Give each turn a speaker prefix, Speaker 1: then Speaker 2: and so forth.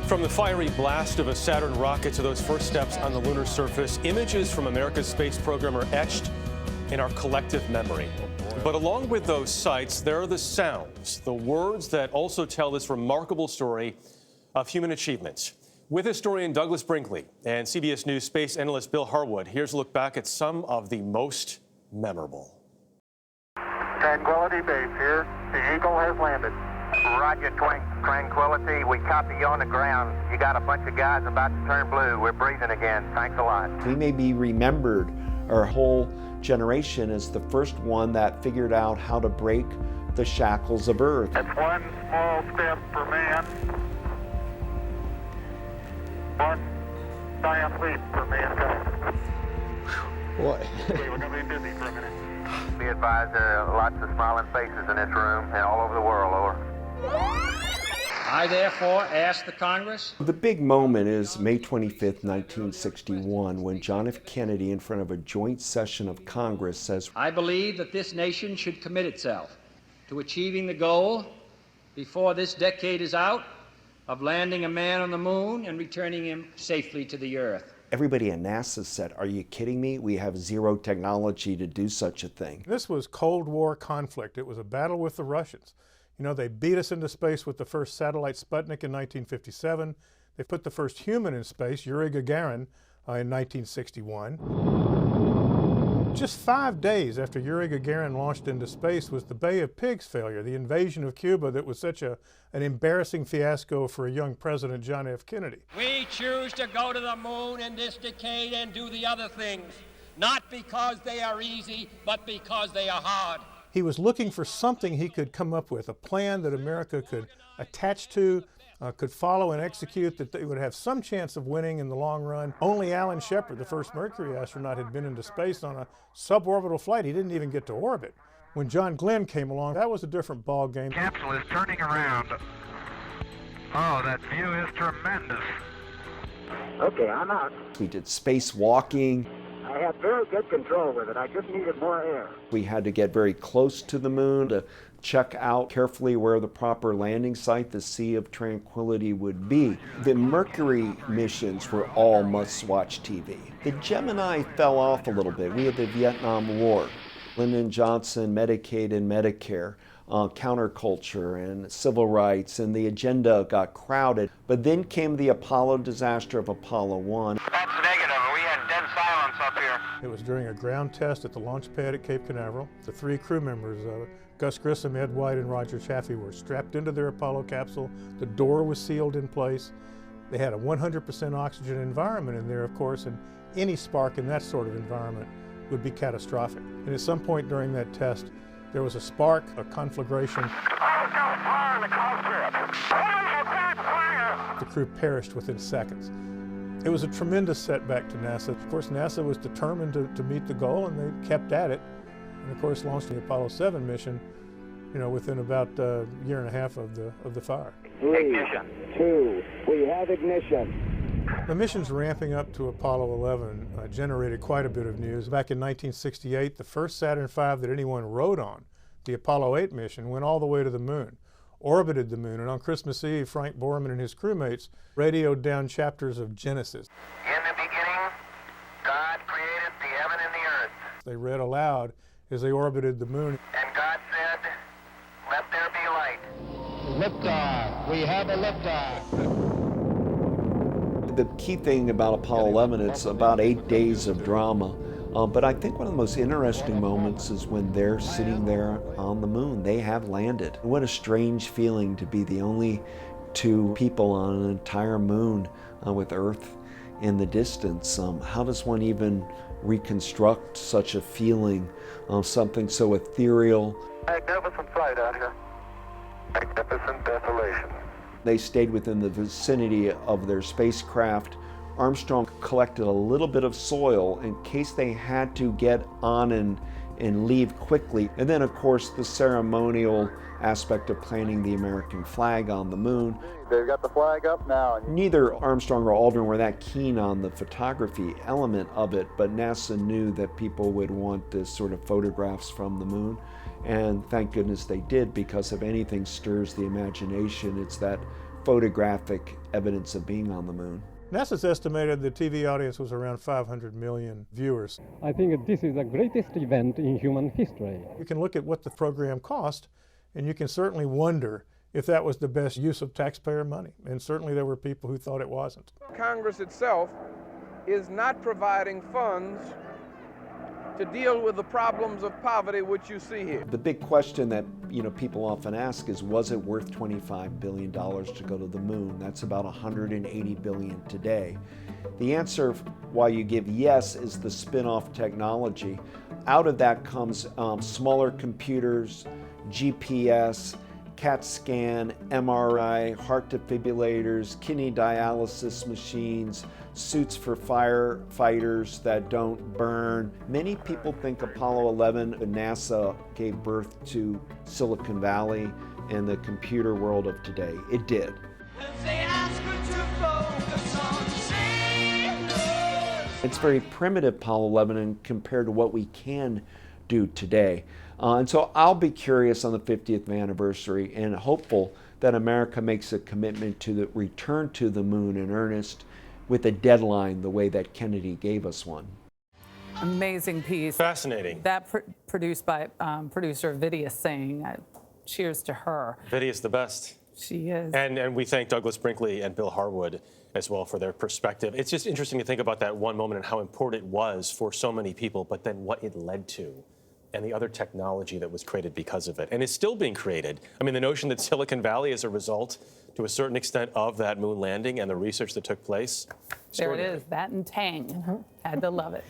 Speaker 1: From the fiery blast of a Saturn rocket to those first steps on the lunar surface, images from America's space program are etched in our collective memory. But along with those sights, there are the sounds, the words that also tell this remarkable story of human achievement. With historian Douglas Brinkley and CBS News space analyst Bill Harwood, here's a look back at some of the most memorable.
Speaker 2: Tranquility Base here. The Eagle has landed.
Speaker 3: Roger, Tranquility. We copy you on the ground. You got a bunch of guys about to turn blue. We're breathing again. Thanks a lot.
Speaker 4: We may be remembered, our whole generation, as the first one that figured out how to break the shackles of Earth.
Speaker 2: That's one small step for man, one giant leap for mankind.
Speaker 4: Boy.
Speaker 2: Okay, we're going to be busy for a minute.
Speaker 3: Be advised, there are lots of smiling faces in this room and all over the world, over.
Speaker 5: I therefore ask the Congress.
Speaker 4: The big moment is May 25th, 1961, when John F. Kennedy, in front of a joint session of Congress, says,
Speaker 5: I believe that this nation should commit itself to achieving the goal before this decade is out of landing a man on the moon and returning him safely to the earth.
Speaker 4: Everybody at NASA said, are you kidding me? We have zero technology to do such a thing.
Speaker 6: This was Cold War conflict. It was a battle with the Russians. You know, they beat us into space with the first satellite Sputnik in 1957. They put the first human in space, Yuri Gagarin, in 1961. Just 5 days after Yuri Gagarin launched into space was the Bay of Pigs failure, the invasion of Cuba that was such an embarrassing fiasco for a young President John F. Kennedy.
Speaker 5: We choose to go to the moon in this decade and do the other things, not because they are easy, but because they are hard.
Speaker 6: He was looking for something he could come up with, a plan that America could attach to, could follow and execute, that they would have some chance of winning in the long run. Only Alan Shepard, the first Mercury astronaut, had been into space on a suborbital flight. He didn't even get to orbit. When John Glenn came along, that was a different ball game.
Speaker 2: Capsule is turning around. Oh, that view is tremendous.
Speaker 7: Okay, I'm out.
Speaker 4: We did spacewalking.
Speaker 7: I had very good control with it. I just needed more air.
Speaker 4: We had to get very close to the moon to check out carefully where the proper landing site, the Sea of Tranquility, would be. The Mercury missions were all must-watch TV. The Gemini fell off a little bit. We had the Vietnam War, Lyndon Johnson, Medicaid and Medicare, counterculture and civil rights, and the agenda got crowded. But then came the Apollo disaster of Apollo 1.
Speaker 3: That's negative. We had dead silence up here.
Speaker 6: It was during a ground test at the launch pad at Cape Canaveral. The three crew members, Gus Grissom, Ed White, and Roger Chaffee, were strapped into their Apollo capsule. The door was sealed in place. They had a 100% oxygen environment in there, of course, and any spark in that sort of environment would be catastrophic. And at some point during that test, there was a spark, a conflagration. The crew perished within seconds. It was a tremendous setback to NASA. Of course, NASA was determined to meet the goal, and they kept at it. And of course, launched the Apollo 7 mission, you know, within about a year and a half of the fire.
Speaker 7: 3, 2, we have ignition.
Speaker 6: The missions ramping up to Apollo 11 generated quite a bit of news. Back in 1968, the first Saturn V that anyone rode on, the Apollo 8 mission, went all the way to the moon, orbited the moon, and on Christmas Eve, Frank Borman and his crewmates radioed down chapters of Genesis.
Speaker 3: In the beginning, God created the heaven and the earth.
Speaker 6: They read aloud as they orbited the moon.
Speaker 3: And God said, let there be light.
Speaker 5: Liftoff. We have a liftoff.
Speaker 4: The key thing about Apollo 11, it's about 8 days of drama. But I think one of the most interesting moments is when they're sitting there on the moon. They have landed. What a strange feeling to be the only two people on an entire moon with Earth in the distance. How does one even reconstruct such a feeling, something so ethereal?
Speaker 2: Magnificent sight out here. Magnificent desolation.
Speaker 4: They stayed within the vicinity of their spacecraft. Armstrong collected a little bit of soil in case they had to get on and leave quickly. And then, of course, the ceremonial aspect of planting the American flag on the moon.
Speaker 2: They've got the flag up now.
Speaker 4: Neither Armstrong or Aldrin were that keen on the photography element of it, but NASA knew that people would want this sort of photographs from the moon. And thank goodness they did, because if anything stirs the imagination, it's that photographic evidence of being on the moon.
Speaker 6: NASA's estimated the TV audience was around 500 million viewers.
Speaker 8: I think this is the greatest event in human history.
Speaker 6: You can look at what the program cost, and you can certainly wonder if that was the best use of taxpayer money. And certainly there were people who thought it wasn't.
Speaker 9: Congress itself is not providing funds to deal with the problems of poverty which you see here.
Speaker 4: The big question that people often ask is, was it worth $25 billion to go to the moon? That's about $180 billion today. The answer why you give yes is the spin-off technology. Out of that comes smaller computers, GPS, CAT scan, MRI, heart defibrillators, kidney dialysis machines, suits for firefighters that don't burn. Many people think Apollo 11, NASA gave birth to Silicon Valley and the computer world of today. It did. It's very primitive, Apollo 11, compared to what we can do today. And so I'll be curious on the 50th anniversary and hopeful that America makes a commitment to the return to the moon in earnest with a deadline the way that Kennedy gave us one.
Speaker 10: Amazing piece.
Speaker 1: Fascinating.
Speaker 10: That produced by producer Vidya Singh. Cheers to her.
Speaker 1: Vidya's the best.
Speaker 10: She is.
Speaker 1: And we thank Douglas Brinkley and Bill Harwood as well for their perspective. It's just interesting to think about that one moment and how important it was for so many people, but then what it led to and the other technology that was created because of it and is still being created. I mean, the notion that Silicon Valley is a result to a certain extent of that moon landing and the research that took place.
Speaker 10: There it is, that and Tang. Had to love it.